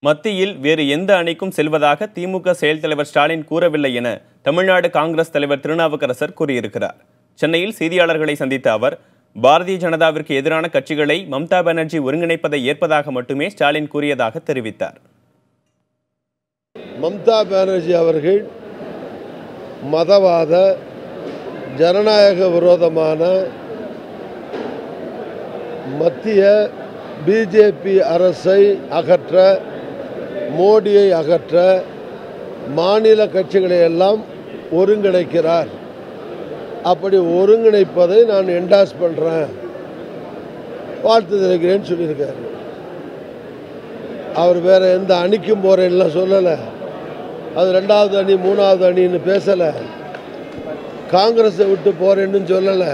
மத்தியில் வேறு எந்த அணிக்கும் செல்வதாக திமுக செயல் தலைவர் ஸ்டாலின் கூறவில்லை என தமிழ்நாடு காங்கிரஸ் தலைவர் திருநாவுக்கரசர் கூறியிருக்கிறார். சென்னையில் செய்தியாளர்களை சந்தித்த அவர், பாரதிய ஜனதாவிற்கு எதிரான கட்சிகளை மம்தா பானர்ஜி ஒருங்கிணைப்பதை ஏற்பதாக மட்டுமே ஸ்டாலின் கூறியதாக தெரிவித்தார். மம்தா பானர்ஜி அவர்கள் மதவாத ஜனநாயக விரோதமான மத்திய பிஜேபி அரசை அகற்ற, மோடியை அகற்ற மாநில கட்சிகளை எல்லாம் ஒருங்கிணைக்கிறார். அப்படி ஒருங்கிணைப்பதை நான் என்டாஸ் பண்ணுறேன், வாழ்த்து தெரிவிக்கிறேன்னு சொல்லியிருக்காரு. அவர் வேற எந்த அணிக்கும் போகிறேன்லாம் சொல்லலை. அது 2வது அணி 3வது அணின்னு பேசலை. காங்கிரஸை விட்டு போகிறேன்னு சொல்லலை.